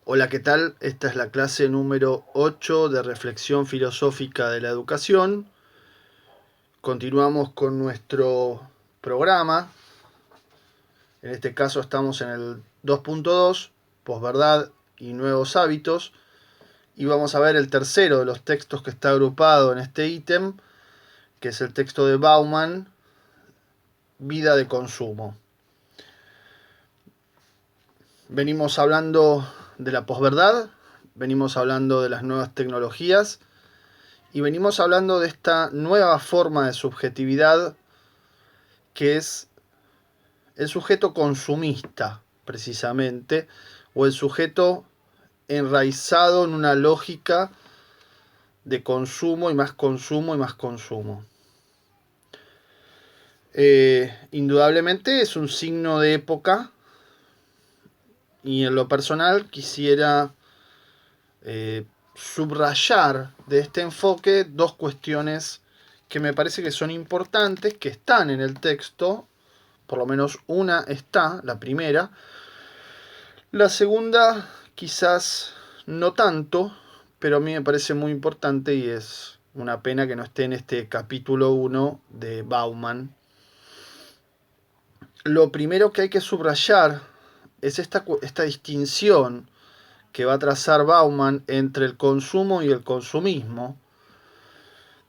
Hola, ¿qué tal? Esta es la clase número 8 de Reflexión Filosófica de la Educación. Continuamos con nuestro programa. En este caso estamos en el 2.2, posverdad y nuevos hábitos. Y vamos a ver el tercero de los textos que está agrupado en este ítem, que es el texto de Bauman, Vida de consumo. Venimos hablando de la posverdad, venimos hablando de las nuevas tecnologías y venimos hablando de esta nueva forma de subjetividad que es el sujeto consumista, precisamente, o el sujeto enraizado en una lógica de consumo y más consumo y más consumo. Indudablemente es un signo de época y en lo personal quisiera subrayar de este enfoque dos cuestiones que me parece que son importantes, que están en el texto, por lo menos una está, la primera. La segunda quizás no tanto, pero a mí me parece muy importante y es una pena que no esté en este capítulo 1 de Bauman. Lo primero que hay que subrayar es esta distinción que va a trazar Bauman entre el consumo y el consumismo,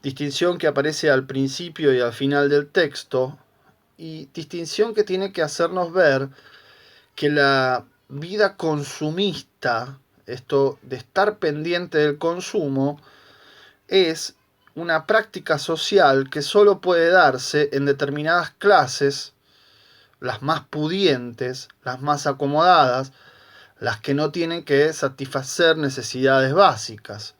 distinción que aparece al principio y al final del texto, y distinción que tiene que hacernos ver que la vida consumista, esto de estar pendiente del consumo, es una práctica social que solo puede darse en determinadas clases, las más pudientes, las más acomodadas, las que no tienen que satisfacer necesidades básicas.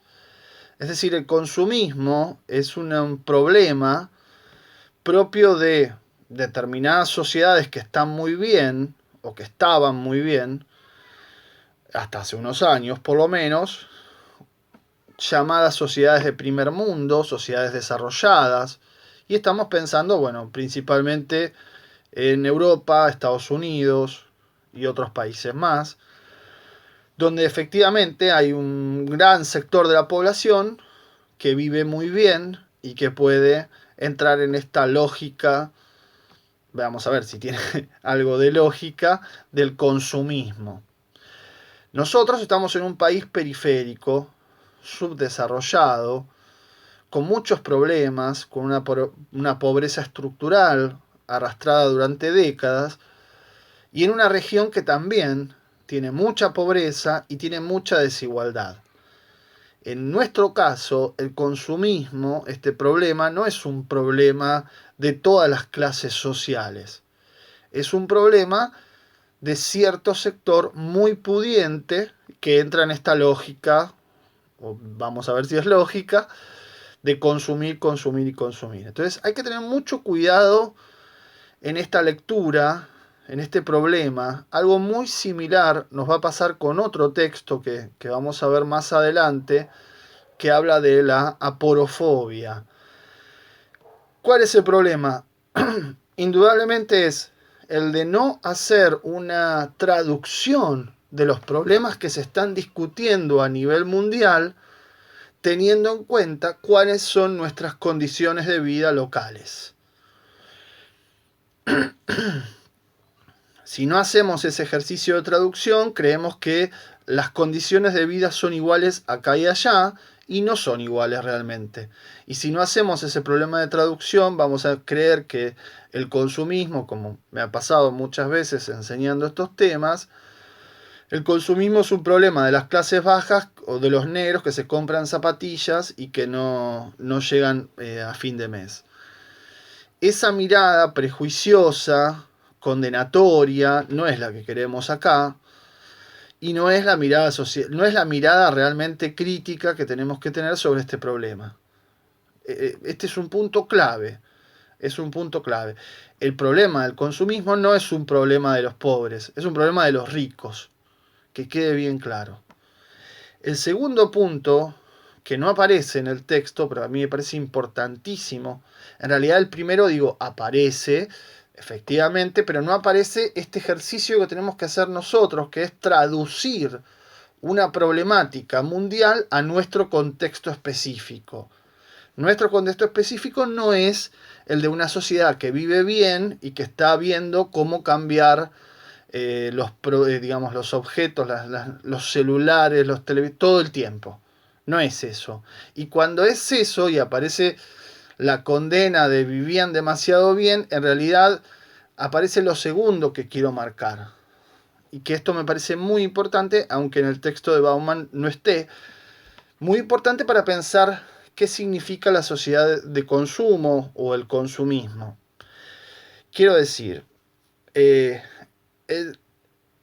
Es decir, el consumismo es un problema propio de determinadas sociedades que están muy bien, o que estaban muy bien, hasta hace unos años por lo menos, llamadas sociedades de primer mundo, sociedades desarrolladas, y estamos pensando, bueno, principalmente en Europa, Estados Unidos y otros países más, donde efectivamente hay un gran sector de la población que vive muy bien y que puede entrar en esta lógica, vamos a ver si tiene algo de lógica, del consumismo. Nosotros estamos en un país periférico, subdesarrollado, con muchos problemas, con una pobreza estructural arrastrada durante décadas, y en una región que también tiene mucha pobreza y tiene mucha desigualdad. En nuestro caso, el consumismo, este problema, no es un problema de todas las clases sociales. Es un problema de cierto sector muy pudiente que entra en esta lógica, o vamos a ver si es lógica, de consumir, consumir y consumir. Entonces hay que tener mucho cuidado en esta lectura, en este problema. Algo muy similar nos va a pasar con otro texto que vamos a ver más adelante, que habla de la aporofobia. ¿Cuál es el problema? Indudablemente es el de no hacer una traducción de los problemas que se están discutiendo a nivel mundial, teniendo en cuenta cuáles son nuestras condiciones de vida locales. Si no hacemos ese ejercicio de traducción, creemos que las condiciones de vida son iguales acá y allá, y no son iguales realmente. Y si no hacemos ese problema de traducción, vamos a creer que el consumismo, como me ha pasado muchas veces enseñando estos temas, el consumismo es un problema de las clases bajas o de los negros que se compran zapatillas y que no llegan a fin de mes. Esa mirada prejuiciosa, condenatoria, no es la que queremos acá, y no es la mirada social, no es la mirada realmente crítica que tenemos que tener sobre este problema. Este es un punto clave. Es un punto clave. El problema del consumismo no es un problema de los pobres, es un problema de los ricos. Que quede bien claro. El segundo punto, que no aparece en el texto, pero a mí me parece importantísimo, en realidad el primero, digo, aparece, efectivamente, pero no aparece este ejercicio que tenemos que hacer nosotros, que es traducir una problemática mundial a nuestro contexto específico. Nuestro contexto específico no es el de una sociedad que vive bien y que está viendo cómo cambiar los objetos, los celulares, los televisores, todo el tiempo. No es eso. Y cuando es eso y aparece la condena de vivían demasiado bien, en realidad aparece lo segundo que quiero marcar. Y que esto me parece muy importante, aunque en el texto de Bauman no esté. Muy importante para pensar qué significa la sociedad de consumo o el consumismo. Quiero decir,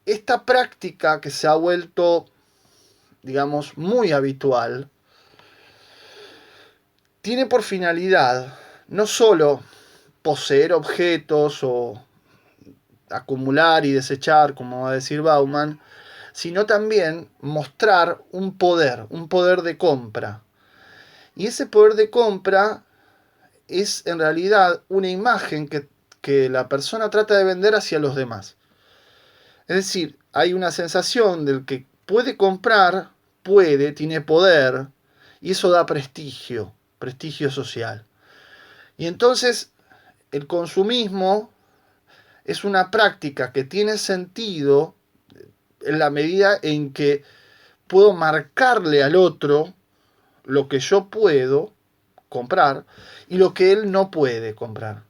esta práctica que se ha vuelto, digamos, muy habitual, tiene por finalidad no solo poseer objetos o acumular y desechar, como va a decir Bauman, sino también mostrar un poder de compra. Y ese poder de compra es en realidad una imagen que la persona trata de vender hacia los demás. Es decir, hay una sensación del que puede comprar, tiene poder, y eso da prestigio social. Y entonces el consumismo es una práctica que tiene sentido en la medida en que puedo marcarle al otro lo que yo puedo comprar y lo que él no puede comprar.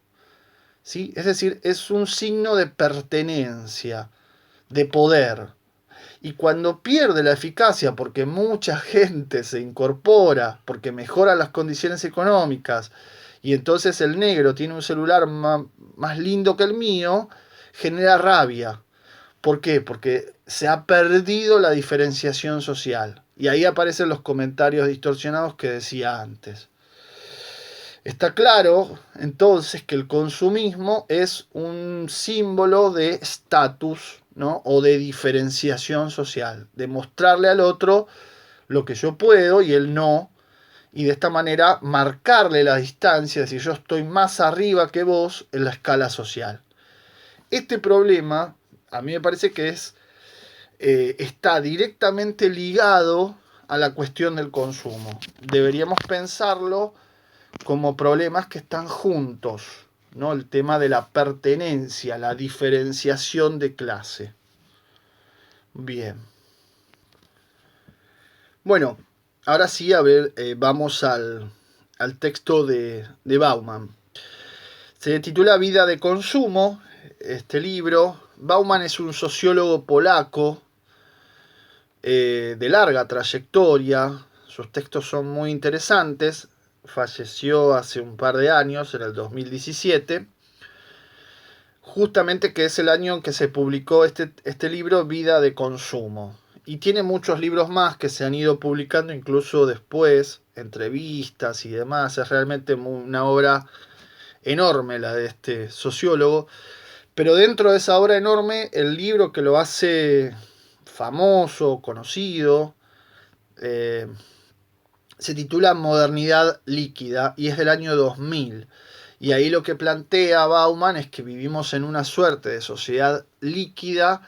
¿Sí? Es decir, es un signo de pertenencia, de poder. Y cuando pierde la eficacia porque mucha gente se incorpora, porque mejora las condiciones económicas, y entonces el negro tiene un celular más lindo que el mío, genera rabia. ¿Por qué? Porque se ha perdido la diferenciación social. Y ahí aparecen los comentarios distorsionados que decía antes. Está claro, entonces, que el consumismo es un símbolo de estatus, ¿no? O de diferenciación social, de mostrarle al otro lo que yo puedo y él no, y de esta manera marcarle la distancia, si yo estoy más arriba que vos en la escala social. Este problema, a mí me parece que está directamente ligado a la cuestión del consumo. Deberíamos pensarlo como problemas que están juntos, ¿no? El tema de la pertenencia, la diferenciación de clase. Bien. Bueno, ahora sí, vamos al texto de Bauman. Se titula Vida de consumo, este libro. Bauman es un sociólogo polaco de larga trayectoria. Sus textos son muy interesantes. Falleció hace un par de años, en el 2017, justamente que es el año en que se publicó este libro, Vida de consumo. Y tiene muchos libros más que se han ido publicando incluso después, entrevistas y demás. Es realmente una obra enorme la de este sociólogo. Pero dentro de esa obra enorme, el libro que lo hace famoso, conocido, se titula Modernidad líquida y es del año 2000. Y ahí lo que plantea Bauman es que vivimos en una suerte de sociedad líquida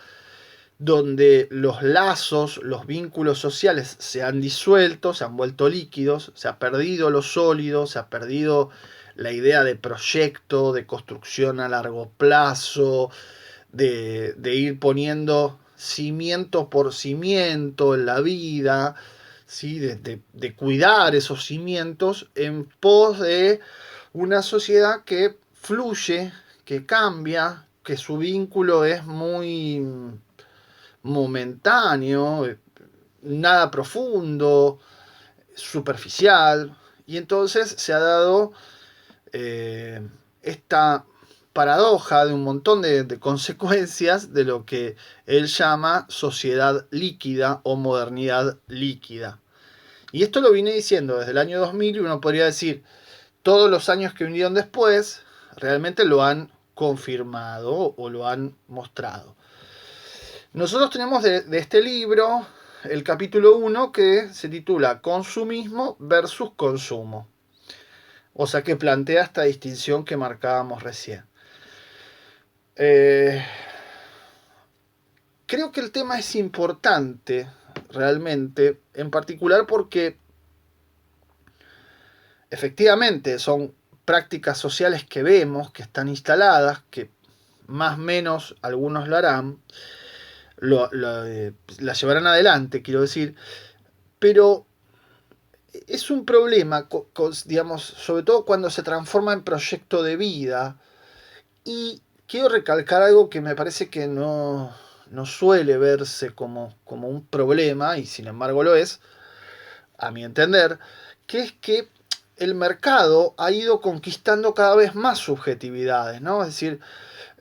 donde los lazos, los vínculos sociales se han disuelto, se han vuelto líquidos, se ha perdido lo sólido, se ha perdido la idea de proyecto, de construcción a largo plazo, de ir poniendo cimiento por cimiento en la vida, ¿sí? de cuidar esos cimientos en pos de una sociedad que fluye, que cambia, que su vínculo es muy momentáneo, nada profundo, superficial, y entonces se ha dado esta paradoja de un montón de consecuencias de lo que él llama sociedad líquida o modernidad líquida. Y esto lo vine diciendo desde el año 2000 y uno podría decir, todos los años que vinieron después realmente lo han confirmado o lo han mostrado. Nosotros tenemos de este libro el capítulo 1 que se titula Consumismo versus consumo. O sea que plantea esta distinción que marcábamos recién. Creo que el tema es importante realmente, en particular porque efectivamente son prácticas sociales que vemos, que están instaladas, que más o menos algunos lo harán, la llevarán adelante, quiero decir, pero es un problema, digamos, sobre todo cuando se transforma en proyecto de vida. Y quiero recalcar algo que me parece que no suele verse como un problema, y sin embargo lo es, a mi entender, que es que el mercado ha ido conquistando cada vez más subjetividades, ¿no? Es decir,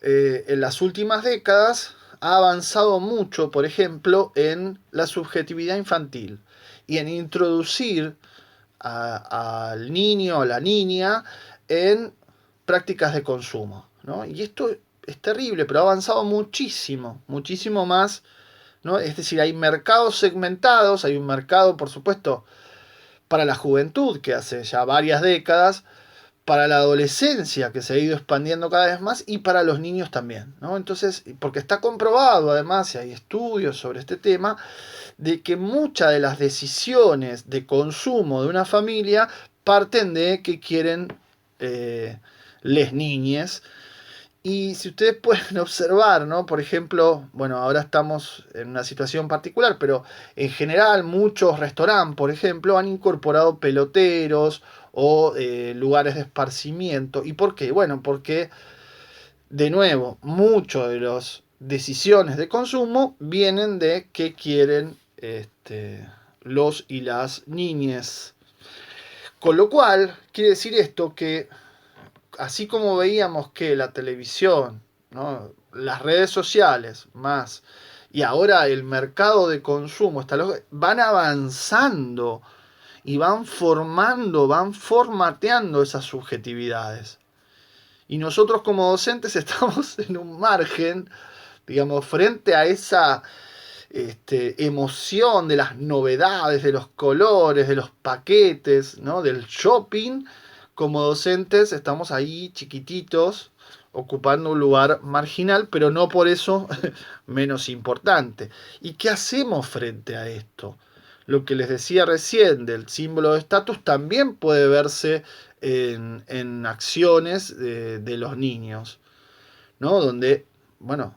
en las últimas décadas ha avanzado mucho, por ejemplo, en la subjetividad infantil y en introducir al niño o la niña en prácticas de consumo, ¿no? Y esto es terrible, pero ha avanzado muchísimo, muchísimo más, ¿no? Es decir, hay mercados segmentados, hay un mercado, por supuesto, para la juventud, que hace ya varias décadas, para la adolescencia, que se ha ido expandiendo cada vez más, y para los niños también, ¿no? Entonces, porque está comprobado, además, y hay estudios sobre este tema, de que muchas de las decisiones de consumo de una familia parten de que quieren les niñes. Y si ustedes pueden observar, ¿no? Por ejemplo, bueno, ahora estamos en una situación particular, pero en general muchos restaurantes, por ejemplo, han incorporado peloteros o lugares de esparcimiento. ¿Y por qué? Bueno, porque, de nuevo, muchas de las decisiones de consumo vienen de qué quieren los y las niñes. Con lo cual, quiere decir esto que así como veíamos que la televisión, ¿no? Las redes sociales más, y ahora el mercado de consumo, van avanzando y van formando, van formateando esas subjetividades. Y nosotros como docentes estamos en un margen, digamos, frente a esa emoción de las novedades, de los colores, de los paquetes, ¿no? Del shopping. Como docentes estamos ahí chiquititos, ocupando un lugar marginal, pero no por eso menos importante. ¿Y qué hacemos frente a esto? Lo que les decía recién del símbolo de estatus también puede verse en acciones de los niños, ¿no? Donde, bueno,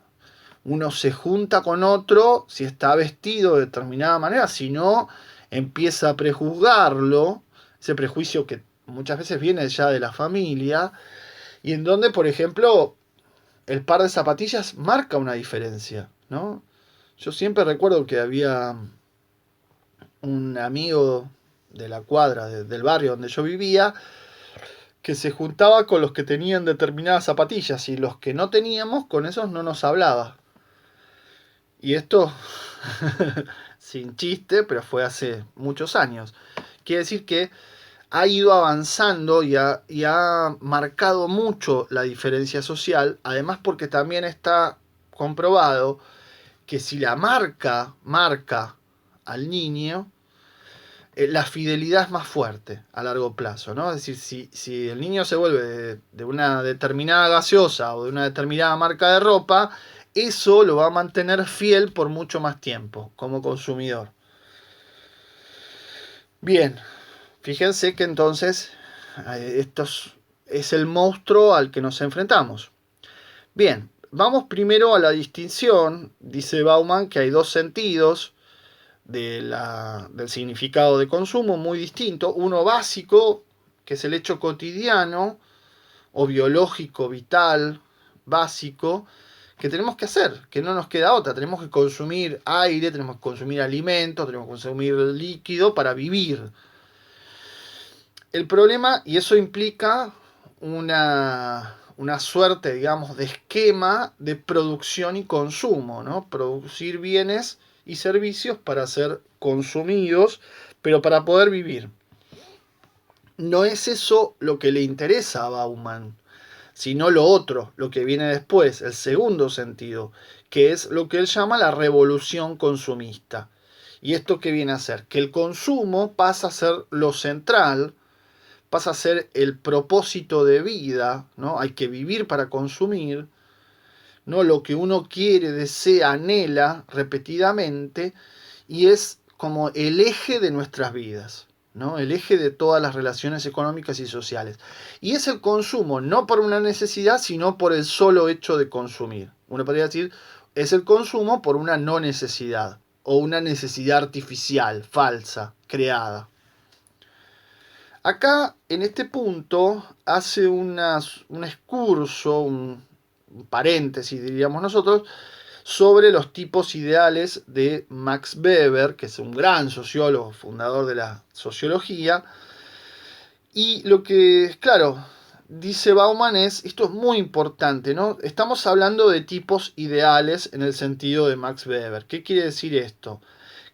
uno se junta con otro si está vestido de determinada manera, si no, empieza a prejuzgarlo, ese prejuicio que muchas veces viene ya de la familia, y en donde, por ejemplo, el par de zapatillas marca una diferencia, ¿no? Yo siempre recuerdo que había un amigo de la cuadra, del barrio donde yo vivía, que se juntaba con los que tenían determinadas zapatillas y los que no teníamos, con esos no nos hablaba. Y esto, sin chiste, pero fue hace muchos años. Quiere decir que ha ido avanzando y ha marcado mucho la diferencia social, además porque también está comprobado que si la marca al niño, la fidelidad es más fuerte a largo plazo, ¿no? Es decir, si el niño se vuelve de una determinada gaseosa o de una determinada marca de ropa, eso lo va a mantener fiel por mucho más tiempo como consumidor. Bien, fíjense que entonces esto es el monstruo al que nos enfrentamos. Bien, vamos primero a la distinción. Dice Bauman que hay dos sentidos del significado de consumo muy distinto. Uno básico, que es el hecho cotidiano o biológico, vital, básico, que tenemos que hacer, que no nos queda otra. Tenemos que consumir aire, tenemos que consumir alimentos, tenemos que consumir líquido para vivir. El problema, y eso implica una suerte, digamos, de esquema de producción y consumo, ¿no? Producir bienes y servicios para ser consumidos, pero para poder vivir. No es eso lo que le interesa a Bauman, sino lo otro, lo que viene después, el segundo sentido, que es lo que él llama la revolución consumista. ¿Y esto qué viene a ser? Que el consumo pasa a ser lo central, pasa a ser el propósito de vida, ¿no? Hay que vivir para consumir, ¿no? Lo que uno quiere, desea, anhela repetidamente, y es como el eje de nuestras vidas, ¿no? El eje de todas las relaciones económicas y sociales. Y es el consumo, no por una necesidad, sino por el solo hecho de consumir. Uno podría decir, es el consumo por una no necesidad, o una necesidad artificial, falsa, creada. Acá, en este punto, hace un excurso, un paréntesis, diríamos nosotros, sobre los tipos ideales de Max Weber, que es un gran sociólogo, fundador de la sociología. Y lo que, claro, dice Bauman esto es muy importante, ¿no? Estamos hablando de tipos ideales en el sentido de Max Weber. ¿Qué quiere decir esto?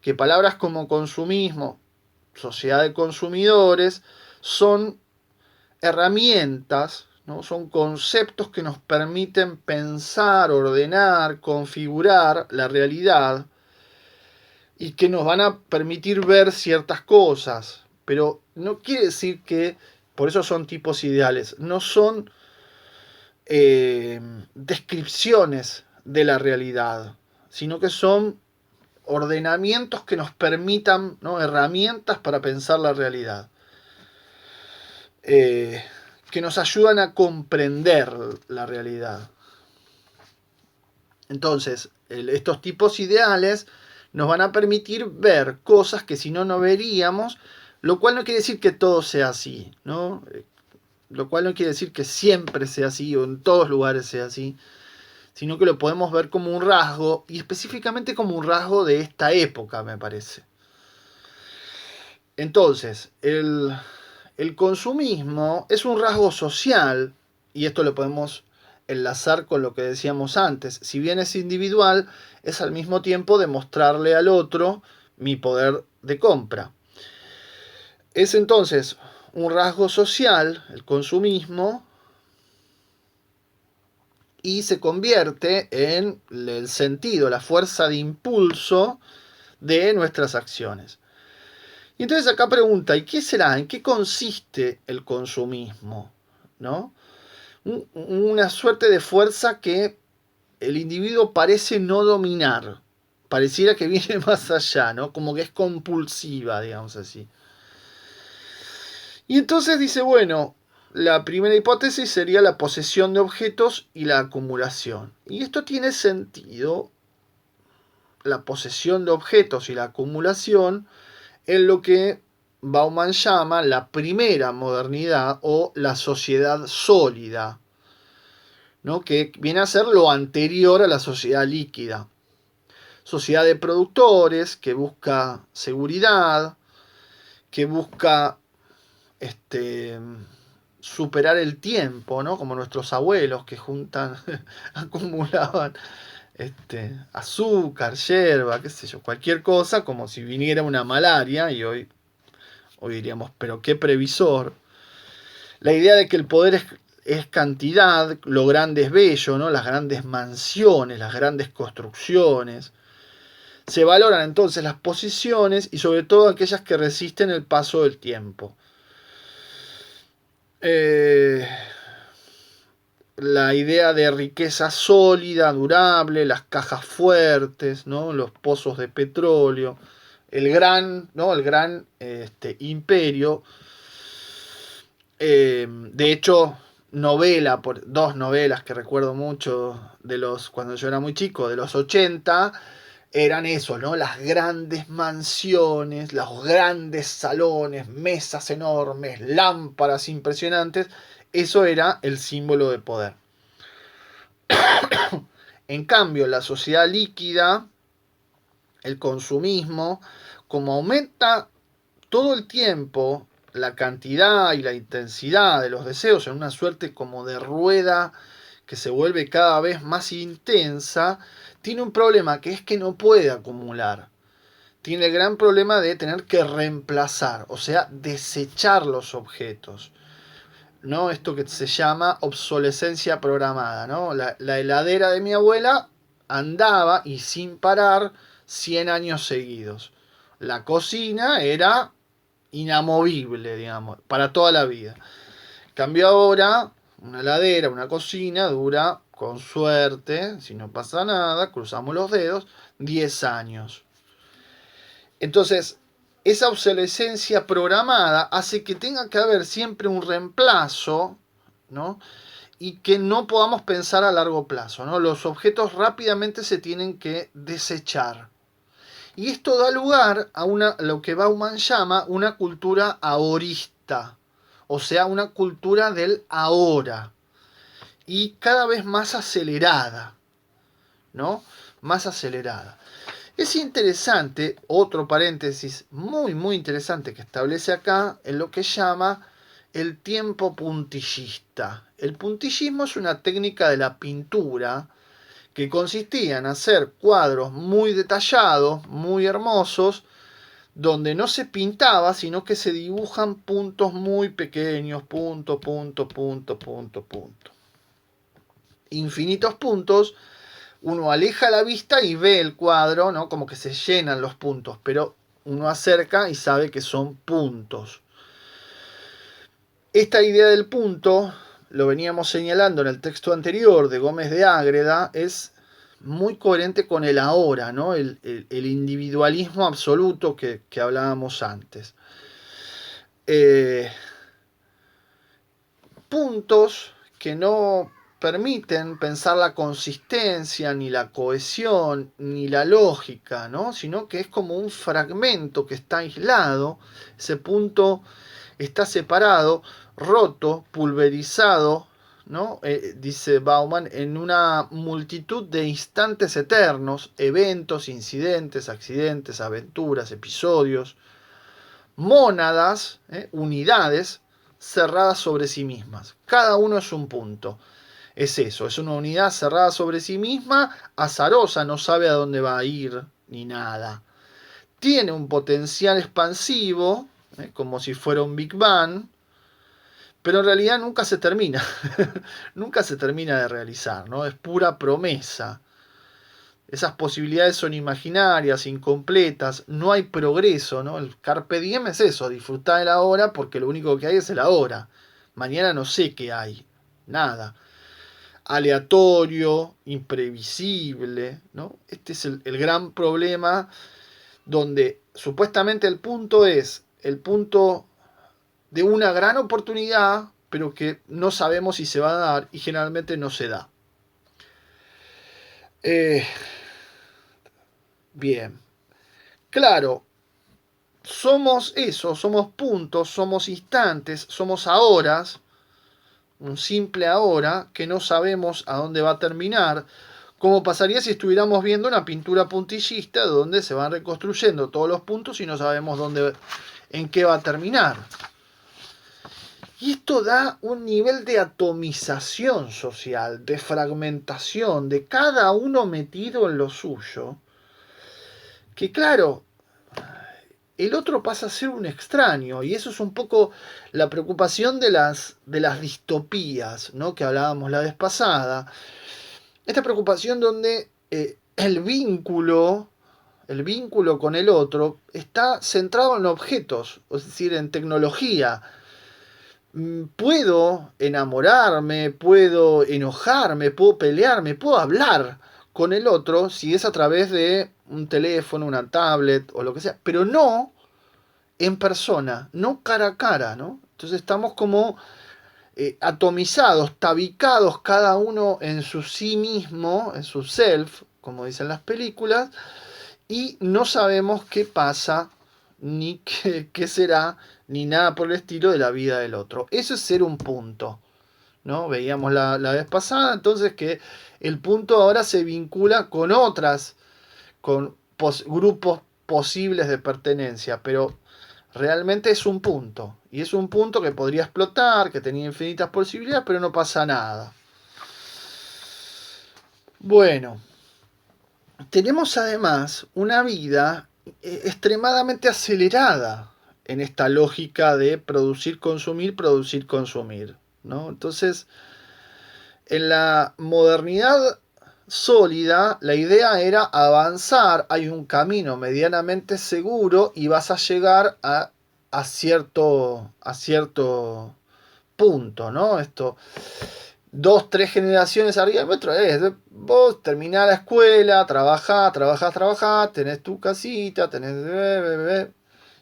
Que palabras como consumismo, sociedad de consumidores, son herramientas, ¿no? Son conceptos que nos permiten pensar, ordenar, configurar la realidad y que nos van a permitir ver ciertas cosas. Pero no quiere decir que, por eso son tipos ideales, no son descripciones de la realidad, sino que son ordenamientos que nos permitan, ¿no? Herramientas para pensar la realidad. Que nos ayudan a comprender la realidad. Entonces, estos tipos ideales nos van a permitir ver cosas que si no, no veríamos, lo cual no quiere decir que todo sea así, ¿no? Lo cual no quiere decir que siempre sea así o en todos lugares sea así, sino que lo podemos ver como un rasgo, y específicamente como un rasgo de esta época, me parece. Entonces, el consumismo es un rasgo social, y esto lo podemos enlazar con lo que decíamos antes. Si bien es individual, es al mismo tiempo demostrarle al otro mi poder de compra. Es entonces un rasgo social, el consumismo, y se convierte en el sentido, la fuerza de impulso de nuestras acciones. Y entonces acá pregunta, ¿y qué será? ¿En qué consiste el consumismo? ¿No? Una suerte de fuerza que el individuo parece no dominar. Pareciera que viene más allá, ¿no? Como que es compulsiva, digamos así. Y entonces dice, bueno, la primera hipótesis sería la posesión de objetos y la acumulación. Y esto tiene sentido, la posesión de objetos y la acumulación, en lo que Bauman llama la primera modernidad o la sociedad sólida, ¿no? Que viene a ser lo anterior a la sociedad líquida. Sociedad de productores que busca seguridad, que busca superar el tiempo, ¿no? Como nuestros abuelos que juntan, acumulaban azúcar, yerba, qué sé yo, cualquier cosa, como si viniera una malaria, y hoy diríamos, pero qué previsor. La idea de que el poder es cantidad, lo grande es bello, ¿no? Las grandes mansiones, las grandes construcciones. Se valoran entonces las posiciones y sobre todo aquellas que resisten el paso del tiempo. La idea de riqueza sólida, durable, las cajas fuertes, ¿no? Los pozos de petróleo, el gran imperio. De hecho, dos novelas que recuerdo mucho cuando yo era muy chico, de los 80, eran eso, ¿no? Las grandes mansiones, los grandes salones, mesas enormes, lámparas impresionantes. Eso era el símbolo de poder. En cambio, la sociedad líquida, el consumismo, como aumenta todo el tiempo la cantidad y la intensidad de los deseos en una suerte como de rueda que se vuelve cada vez más intensa, tiene un problema que es que no puede acumular. Tiene el gran problema de tener que reemplazar, o sea, desechar los objetos, ¿no? Esto que se llama obsolescencia programada, ¿no? La heladera de mi abuela andaba y sin parar 100 años seguidos. La cocina era inamovible, digamos, para toda la vida. Cambio ahora, una heladera, una cocina dura, con suerte, si no pasa nada, cruzamos los dedos, 10 años. Entonces, esa obsolescencia programada hace que tenga que haber siempre un reemplazo, ¿no? Y que no podamos pensar a largo plazo, ¿no? Los objetos rápidamente se tienen que desechar. Y esto da lugar a lo que Bauman llama una cultura ahorista, o sea, una cultura del ahora, y cada vez más acelerada, ¿no? Más acelerada. Es interesante, otro paréntesis muy muy interesante que establece acá, en lo que llama el tiempo puntillista. El puntillismo es una técnica de la pintura que consistía en hacer cuadros muy detallados, muy hermosos, donde no se pintaba, sino que se dibujan puntos muy pequeños, punto, punto, punto, punto, punto. Infinitos puntos, uno aleja la vista y ve el cuadro, ¿no? Como que se llenan los puntos, pero uno acerca y sabe que son puntos. Esta idea del punto, lo veníamos señalando en el texto anterior de Gómez de Ágreda, es muy coherente con el ahora, ¿no? El individualismo absoluto que hablábamos antes. Puntos que no permiten pensar la consistencia, ni la cohesión, ni la lógica, ¿no? Sino que es como un fragmento que está aislado, ese punto está separado, roto, pulverizado, ¿no? Dice Bauman, en una multitud de instantes eternos, eventos, incidentes, accidentes, aventuras, episodios, mónadas, unidades cerradas sobre sí mismas. Cada uno es un punto. Es eso, es una unidad cerrada sobre sí misma, azarosa, no sabe a dónde va a ir ni nada. Tiene un potencial expansivo, como si fuera un Big Bang, pero en realidad nunca se termina. Nunca se termina de realizar, ¿no? Es pura promesa. Esas posibilidades son imaginarias, incompletas, no hay progreso, ¿no? El carpe diem es eso, disfrutar de la hora porque lo único que hay es el ahora. Mañana no sé qué hay, nada. Aleatorio, imprevisible, ¿no? Este es el gran problema donde supuestamente el punto es el punto de una gran oportunidad, pero que no sabemos si se va a dar y generalmente no se da. Bien, claro, somos eso, somos puntos, somos instantes, somos ahoras, un simple ahora que no sabemos a dónde va a terminar, como pasaría si estuviéramos viendo una pintura puntillista donde se van reconstruyendo todos los puntos y no sabemos dónde, en qué va a terminar. Y esto da un nivel de atomización social, de fragmentación, de cada uno metido en lo suyo, que claro, el otro pasa a ser un extraño, y eso es un poco la preocupación de las distopías, ¿no? Que hablábamos la vez pasada. Esta preocupación donde el vínculo con el otro está centrado en objetos, es decir, en tecnología. Puedo enamorarme, puedo enojarme, puedo pelearme, puedo hablar con el otro si es a través de un teléfono, una tablet o lo que sea, pero no en persona, no cara a cara, ¿no? Entonces estamos como atomizados, tabicados cada uno en su sí mismo, en su self, como dicen las películas, y no sabemos qué pasa, ni qué será, ni nada por el estilo de la vida del otro. Eso es ser un punto, ¿no? Veíamos la vez pasada, entonces, que el punto ahora se vincula con otras, con grupos posibles de pertenencia, pero realmente es un punto. Y es un punto que podría explotar, que tenía infinitas posibilidades, pero no pasa nada. Bueno, tenemos además una vida extremadamente acelerada en esta lógica de producir, consumir, ¿no? Entonces, en la modernidad sólida, la idea era avanzar, hay un camino medianamente seguro y vas a llegar a cierto punto, ¿no? Esto 2, 3 generaciones arriba nuestro es, vos terminás la escuela, trabajás, tenés tu casita, tenés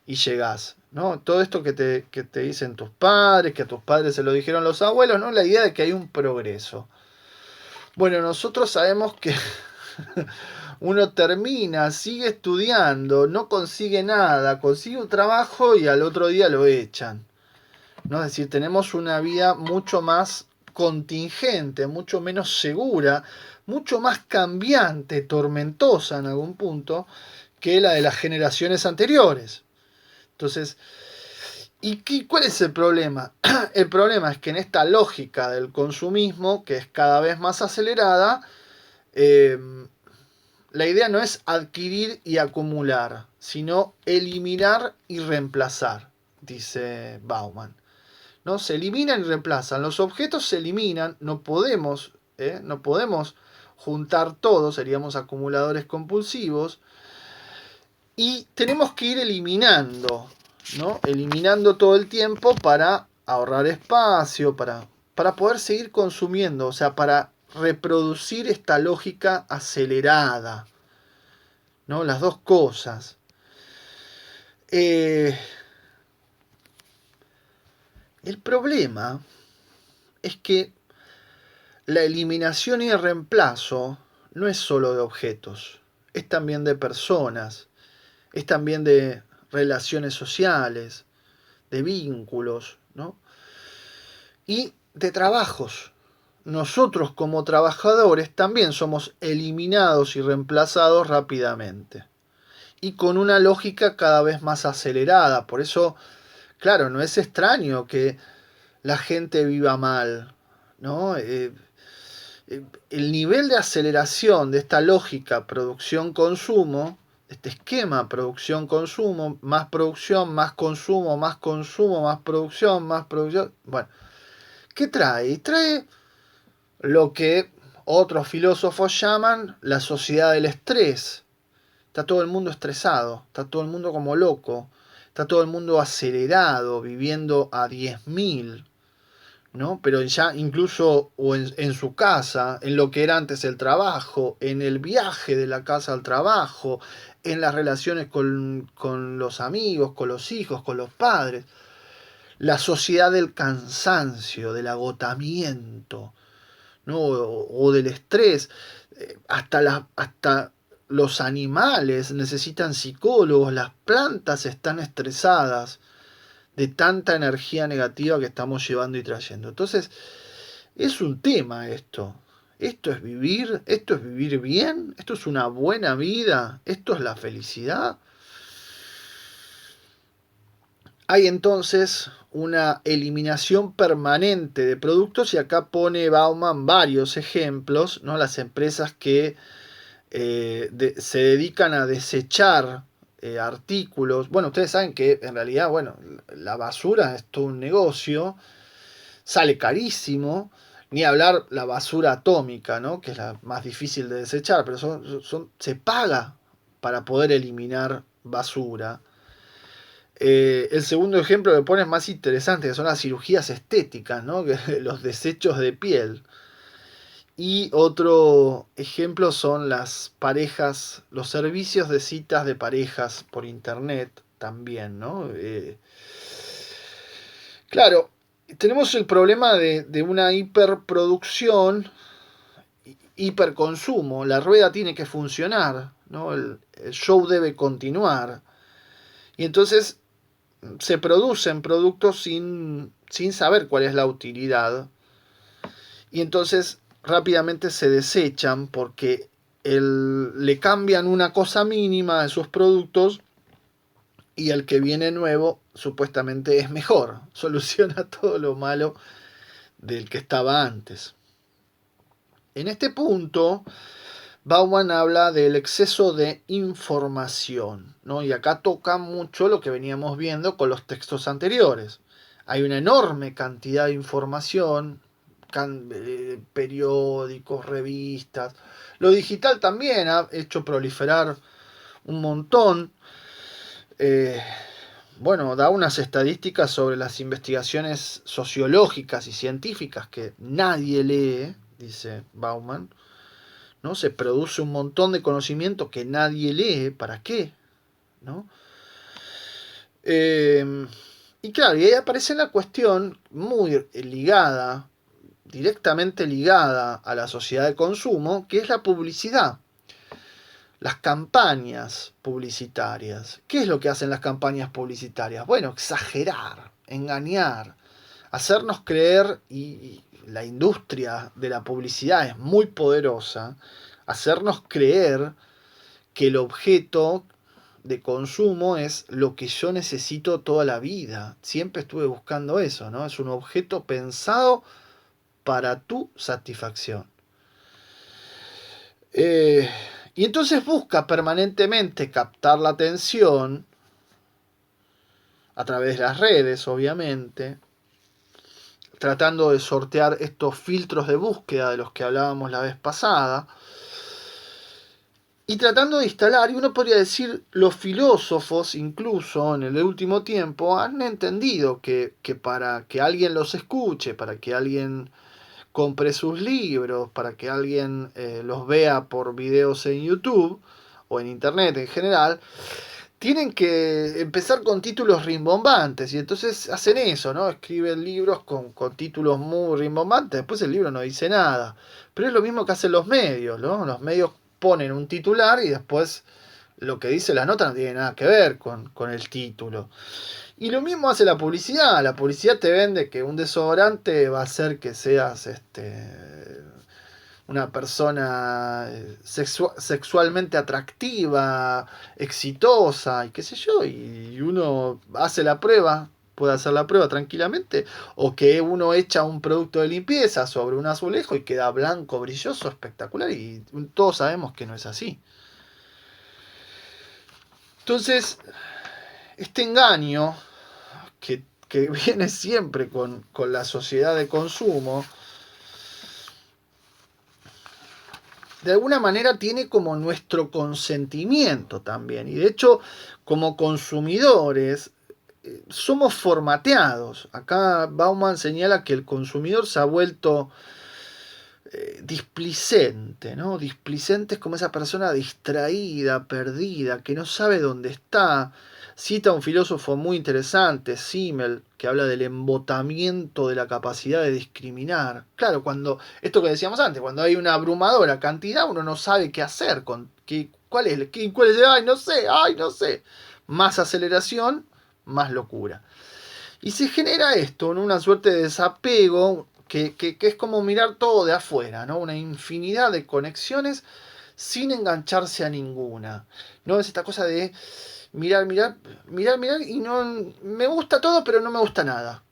y llegás, ¿no? Todo esto que te dicen tus padres, que a tus padres se lo dijeron los abuelos, ¿no? La idea de que hay un progreso. Bueno, nosotros sabemos que uno termina, sigue estudiando, no consigue nada, consigue un trabajo y al otro día lo echan, ¿no? Es decir, tenemos una vida mucho más contingente, mucho menos segura, mucho más cambiante, tormentosa en algún punto, que la de las generaciones anteriores. Entonces, ¿cuál es el problema? El problema es que en esta lógica del consumismo, que es cada vez más acelerada, eh, la idea no es adquirir y acumular, sino eliminar y reemplazar, dice Bauman. ¿No? Se eliminan y reemplazan. Los objetos se eliminan, no podemos juntar todo, seríamos acumuladores compulsivos, y tenemos que ir eliminando, ¿no? Eliminando todo el tiempo para ahorrar espacio, para poder seguir consumiendo, o sea, para reproducir esta lógica acelerada, ¿no? Las dos cosas. El problema es que la eliminación y el reemplazo no es solo de objetos, es también de personas, es también de relaciones sociales, de vínculos, ¿no? Y de trabajos. Nosotros como trabajadores también somos eliminados y reemplazados rápidamente. Y con una lógica cada vez más acelerada. Por eso, claro, no es extraño que la gente viva mal, ¿no? El nivel de aceleración de esta lógica producción-consumo, este esquema producción-consumo, más producción, más consumo, más consumo, más producción, bueno, ¿qué trae? Trae lo que otros filósofos llaman la sociedad del estrés. Está todo el mundo estresado, está todo el mundo como loco, está todo el mundo acelerado, viviendo a 10.000, ¿no? Pero ya incluso o en su casa, en lo que era antes el trabajo, en el viaje de la casa al trabajo, en las relaciones con los amigos, con los hijos, con los padres. La sociedad del cansancio, del agotamiento, ¿no? O del estrés. Hasta los animales necesitan psicólogos, las plantas están estresadas de tanta energía negativa que estamos llevando y trayendo. Entonces, es un tema esto. Esto es vivir bien, esto es una buena vida, esto es la felicidad. Hay entonces una eliminación permanente de productos y acá pone Bauman varios ejemplos, ¿no? Las empresas que se dedican a desechar artículos. Bueno, ustedes saben que en realidad, bueno, la basura es todo un negocio, sale carísimo, ni hablar la basura atómica, ¿no? Que es la más difícil de desechar, pero se paga para poder eliminar basura. El segundo ejemplo que pone es más interesante, que son las cirugías estéticas, ¿no? Los desechos de piel. Y otro ejemplo son las parejas, los servicios de citas de parejas por internet también, ¿no? Claro, tenemos el problema de una hiperproducción, hiperconsumo. La rueda tiene que funcionar, ¿no? El show debe continuar. Y entonces se producen productos sin saber cuál es la utilidad. Y entonces rápidamente se desechan porque le cambian una cosa mínima de sus productos y el que viene nuevo supuestamente es mejor, soluciona todo lo malo del que estaba antes. En este punto, Bauman habla del exceso de información, ¿no? Y acá toca mucho lo que veníamos viendo con los textos anteriores. Hay una enorme cantidad de información, periódicos, revistas. Lo digital también ha hecho proliferar un montón. bueno, da unas estadísticas sobre las investigaciones sociológicas y científicas que nadie lee, dice Bauman, ¿no? Se produce un montón de conocimiento que nadie lee, ¿para qué? ¿No? Y claro, y ahí aparece la cuestión muy ligada, directamente ligada a la sociedad de consumo, que es la publicidad. Las campañas publicitarias. ¿Qué es lo que hacen las campañas publicitarias? Bueno, exagerar, engañar, hacernos creer, y la industria de la publicidad es muy poderosa, hacernos creer que el objeto de consumo es lo que yo necesito toda la vida. Siempre estuve buscando eso, ¿no? Es un objeto pensado para tu satisfacción. Y entonces busca permanentemente captar la atención a través de las redes, obviamente, tratando de sortear estos filtros de búsqueda de los que hablábamos la vez pasada, y tratando de instalar, y uno podría decir, los filósofos, incluso en el último tiempo, han entendido que para que alguien los escuche, para que alguien compre sus libros, para que alguien los vea por videos en YouTube o en Internet en general, tienen que empezar con títulos rimbombantes, y entonces hacen eso, ¿no? Escriben libros con títulos muy rimbombantes, después el libro no dice nada. Pero es lo mismo que hacen los medios, ¿no? Los medios ponen un titular y después lo que dice la nota no tiene nada que ver con el título. Y lo mismo hace la publicidad. La publicidad te vende que un desodorante va a hacer que seas una persona sexualmente atractiva, exitosa y qué sé yo, y uno hace la prueba, puede hacer la prueba tranquilamente, o que uno echa un producto de limpieza sobre un azulejo y queda blanco, brilloso, espectacular, y todos sabemos que no es así. Entonces, este engaño que viene siempre con la sociedad de consumo, de alguna manera tiene como nuestro consentimiento también. Y de hecho, como consumidores, somos formateados. Acá Bauman señala que el consumidor se ha vuelto displicente, ¿no? Displicente es como esa persona distraída, perdida, que no sabe dónde está. Cita a un filósofo muy interesante, Simmel, que habla del embotamiento de la capacidad de discriminar. Claro, esto que decíamos antes, cuando hay una abrumadora cantidad, uno no sabe qué hacer, cuál es, ay, no sé. Más aceleración, más locura. Y se genera esto, ¿no? Una suerte de desapego que es como mirar todo de afuera, ¿no? Una infinidad de conexiones sin engancharse a ninguna. ¿No? Es esta cosa de mirar y no me gusta todo, pero no me gusta nada.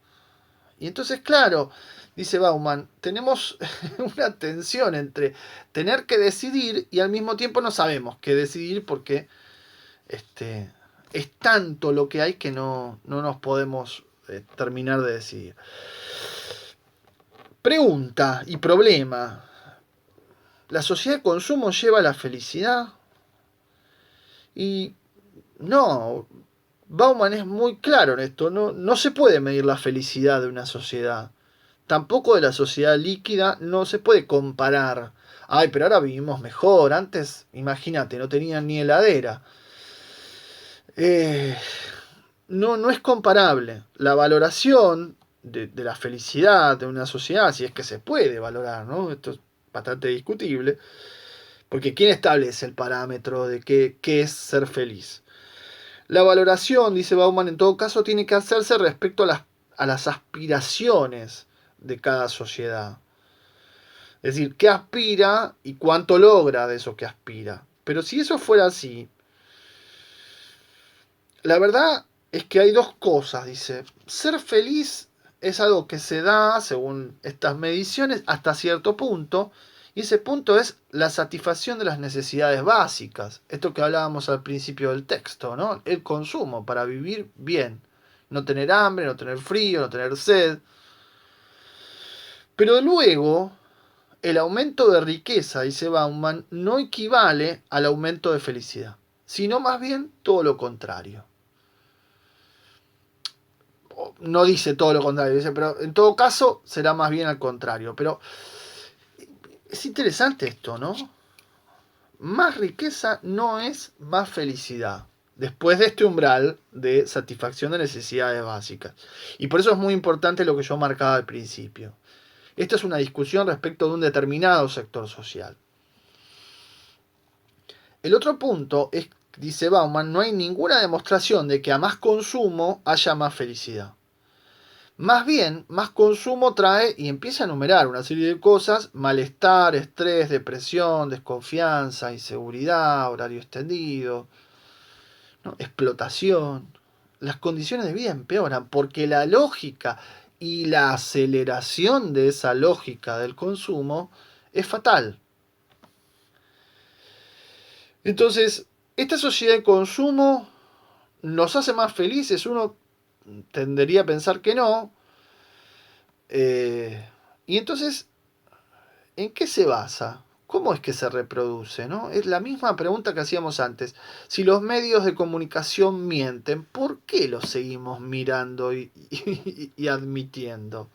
Y entonces, claro, dice Bauman, tenemos una tensión entre tener que decidir y al mismo tiempo no sabemos qué decidir porque es tanto lo que hay que no nos podemos terminar de decidir. Pregunta y problema. ¿La sociedad de consumo lleva a la felicidad? Y no, Bauman es muy claro en esto. No se puede medir la felicidad de una sociedad. Tampoco de la sociedad líquida no se puede comparar. Ay, pero ahora vivimos mejor. Antes, imagínate, no tenían ni heladera. No es comparable. La valoración de la felicidad de una sociedad, si es que se puede valorar, ¿no? Esto es bastante discutible, porque ¿quién establece el parámetro de qué es ser feliz? La valoración, dice Bauman, en todo caso tiene que hacerse respecto a las aspiraciones de cada sociedad. Es decir, qué aspira y cuánto logra de eso que aspira. Pero si eso fuera así, la verdad es que hay dos cosas, dice. Ser feliz es algo que se da, según estas mediciones, hasta cierto punto, y ese punto es la satisfacción de las necesidades básicas. Esto que hablábamos al principio del texto, ¿no? El consumo para vivir bien. No tener hambre, no tener frío, no tener sed. Pero luego, el aumento de riqueza, dice Bauman, no equivale al aumento de felicidad, sino más bien todo lo contrario. no dice todo lo contrario, dice, pero en todo caso será más bien al contrario. Pero es interesante esto, ¿no? Más riqueza no es más felicidad. Después de este umbral de satisfacción de necesidades básicas. Y por eso es muy importante lo que yo marcaba al principio. Esto es una discusión respecto de un determinado sector social. El otro punto es, dice Bauman, no hay ninguna demostración de que a más consumo haya más felicidad. Más bien, más consumo trae, y empieza a enumerar una serie de cosas: malestar, estrés, depresión, desconfianza, inseguridad, horario extendido, ¿no? Explotación. Las condiciones de vida empeoran porque la lógica y la aceleración de esa lógica del consumo es fatal. Entonces, esta sociedad de consumo nos hace más felices. Uno tendería a pensar que no. Y entonces, ¿en qué se basa? ¿Cómo es que se reproduce? ¿No? Es la misma pregunta que hacíamos antes. Si los medios de comunicación mienten, ¿por qué los seguimos mirando y admitiendo?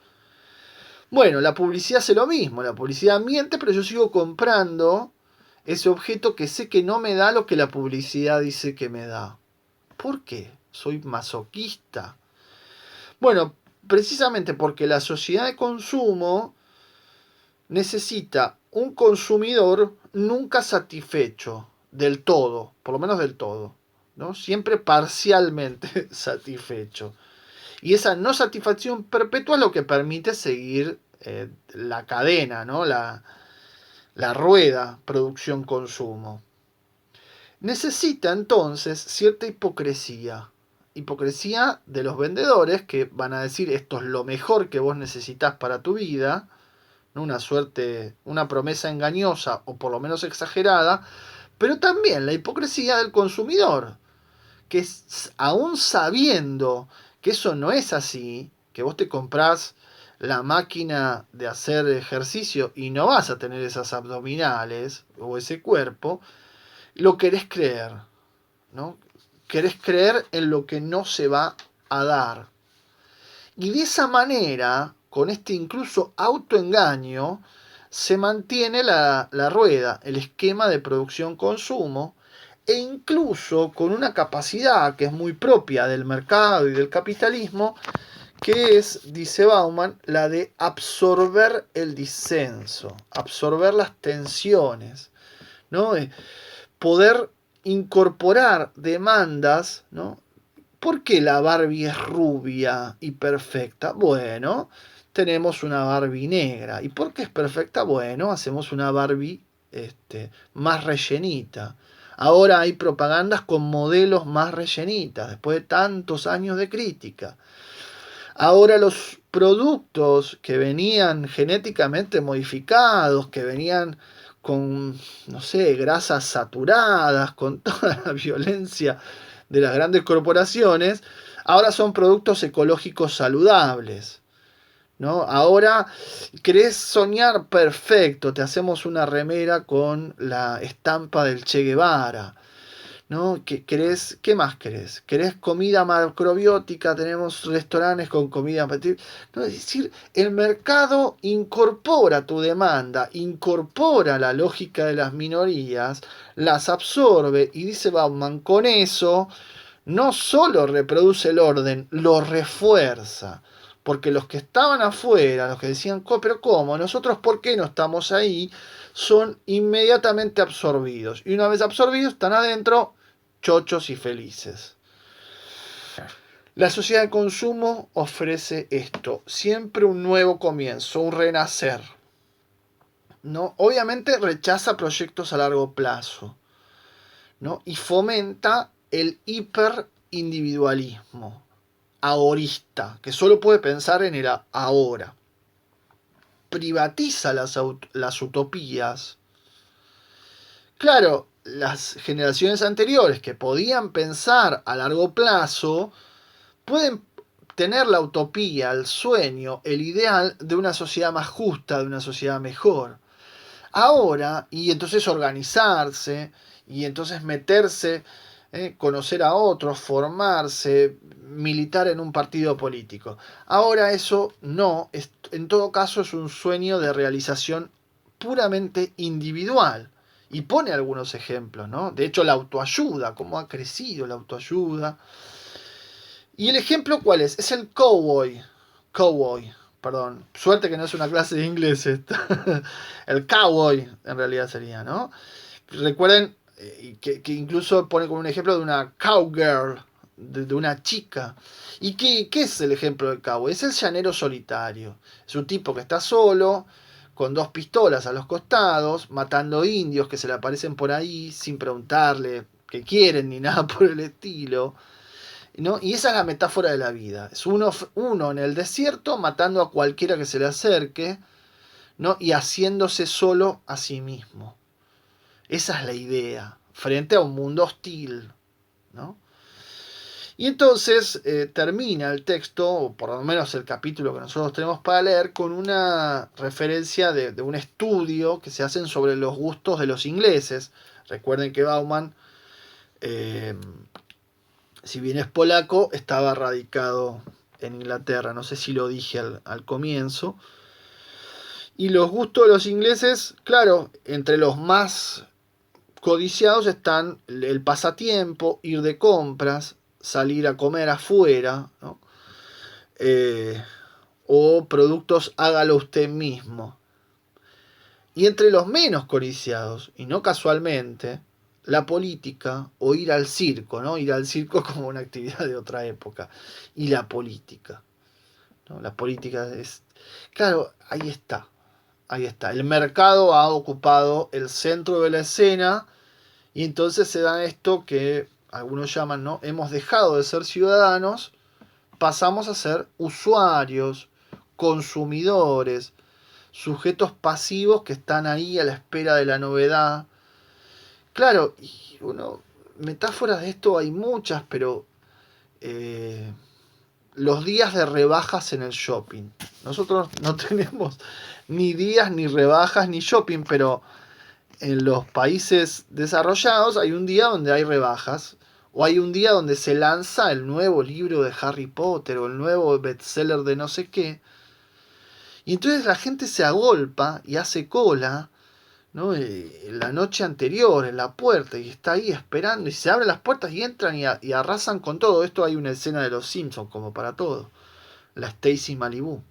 Bueno, la publicidad hace lo mismo. La publicidad miente, pero yo sigo comprando ese objeto que sé que no me da lo que la publicidad dice que me da. ¿Por qué? ¿Soy masoquista? Bueno, precisamente porque la sociedad de consumo necesita un consumidor nunca satisfecho del todo, por lo menos del todo, ¿no? Siempre parcialmente satisfecho. Y esa no satisfacción perpetua es lo que permite seguir la cadena, ¿no? La rueda producción-consumo. Necesita entonces cierta hipocresía. Hipocresía de los vendedores que van a decir esto es lo mejor que vos necesitas para tu vida, ¿no? Una suerte, una promesa engañosa o por lo menos exagerada, pero también la hipocresía del consumidor, que aún sabiendo que eso no es así, que vos te comprás la máquina de hacer ejercicio y no vas a tener esas abdominales o ese cuerpo, lo querés creer, ¿no? Querés creer en lo que no se va a dar. Y de esa manera, con este incluso autoengaño, se mantiene la rueda, el esquema de producción-consumo, e incluso con una capacidad que es muy propia del mercado y del capitalismo, que es, dice Bauman, la de absorber el disenso, absorber las tensiones, ¿no? Poder incorporar demandas, ¿no? ¿Por qué la Barbie es rubia y perfecta? Bueno, tenemos una Barbie negra. ¿Y por qué es perfecta? Bueno, hacemos una Barbie más rellenita. Ahora hay propagandas con modelos más rellenitas, después de tantos años de crítica. Ahora los productos que venían genéticamente modificados, que venían con, no sé, grasas saturadas, con toda la violencia de las grandes corporaciones, ahora son productos ecológicos saludables, ¿no? Ahora querés soñar perfecto, te hacemos una remera con la estampa del Che Guevara, ¿no? ¿Qué más querés? ¿Querés comida macrobiótica? Tenemos restaurantes con comida, ¿no? Es decir, el mercado incorpora tu demanda, incorpora la lógica de las minorías, las absorbe y dice Bauman, con eso no solo reproduce el orden, lo refuerza. Porque los que estaban afuera, los que decían, pero ¿cómo? ¿Nosotros por qué no estamos ahí? Son inmediatamente absorbidos. Y una vez absorbidos, están adentro, chochos y felices. La sociedad de consumo ofrece esto, siempre un nuevo comienzo, un renacer, ¿no? Obviamente rechaza proyectos a largo plazo, ¿no? Y fomenta el hiperindividualismo ahorista, que solo puede pensar en el ahora. Privatiza las utopías. Claro, las generaciones anteriores que podían pensar a largo plazo pueden tener la utopía, el sueño, el ideal de una sociedad más justa, de una sociedad mejor. Ahora, y entonces organizarse, y entonces meterse, conocer a otros, formarse, militar en un partido político. Ahora eso no, en todo caso es un sueño de realización puramente individual. Y pone algunos ejemplos, ¿no? De hecho, la autoayuda, cómo ha crecido la autoayuda. ¿Y el ejemplo cuál es? Es el cowboy. Cowboy, perdón. Suerte que no es una clase de inglés esta. El cowboy, en realidad sería, ¿no? Recuerden que incluso pone como un ejemplo de una cowgirl, de una chica. ¿Y qué es el ejemplo del cowboy? Es el llanero solitario. Es un tipo que está solo, con 2 pistolas a los costados, matando indios que se le aparecen por ahí sin preguntarle qué quieren ni nada por el estilo, ¿no? Y esa es la metáfora de la vida. Es uno en el desierto matando a cualquiera que se le acerque, ¿no? Y haciéndose solo a sí mismo. Esa es la idea, frente a un mundo hostil, ¿no? Y entonces termina el texto, o por lo menos el capítulo que nosotros tenemos para leer, con una referencia de un estudio que se hacen sobre los gustos de los ingleses. Recuerden que Bauman, si bien es polaco, estaba radicado en Inglaterra. No sé si lo dije al comienzo. Y los gustos de los ingleses, claro, entre los más codiciados están el pasatiempo, ir de compras, salir a comer afuera, ¿no? O productos hágalo usted mismo. Y entre los menos codiciados, y no casualmente, la política o ir al circo, ¿no? Ir al circo como una actividad de otra época. Y la política, ¿no? La política es... Claro, ahí está. Ahí está. El mercado ha ocupado el centro de la escena y entonces se da esto que algunos llaman, ¿no? Hemos dejado de ser ciudadanos, pasamos a ser usuarios, consumidores, sujetos pasivos que están ahí a la espera de la novedad. Claro, y metáforas de esto hay muchas, pero los días de rebajas en el shopping. Nosotros no tenemos ni días, ni rebajas, ni shopping, pero en los países desarrollados hay un día donde hay rebajas, o hay un día donde se lanza el nuevo libro de Harry Potter, o el nuevo bestseller de no sé qué, y entonces la gente se agolpa y hace cola, ¿no? La noche anterior en la puerta, y está ahí esperando, y se abren las puertas y entran y arrasan con todo. Esto hay una escena de los Simpsons como para todo, la Stacy Malibu.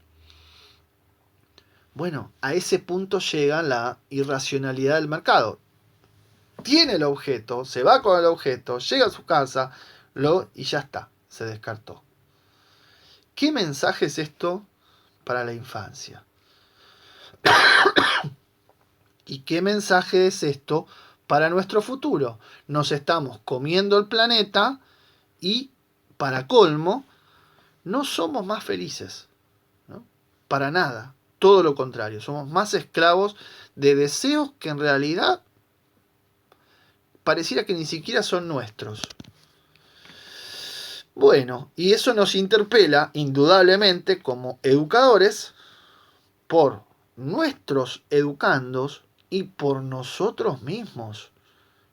Bueno, a ese punto llega la irracionalidad del mercado. Tiene el objeto, se va con el objeto, llega a su casa, y ya está, se descartó. ¿Qué mensaje es esto para la infancia? ¿Y qué mensaje es esto para nuestro futuro? Nos estamos comiendo el planeta y, para colmo, no somos más felices, ¿no? Para nada. Todo lo contrario, somos más esclavos de deseos que en realidad pareciera que ni siquiera son nuestros. Bueno, y eso nos interpela indudablemente como educadores por nuestros educandos y por nosotros mismos,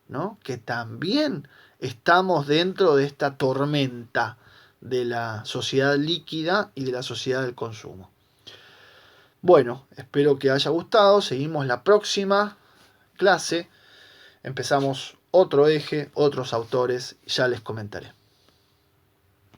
¿no? Que también estamos dentro de esta tormenta de la sociedad líquida y de la sociedad del consumo. Bueno, espero que haya gustado. Seguimos la próxima clase. Empezamos otro eje, otros autores, ya les comentaré.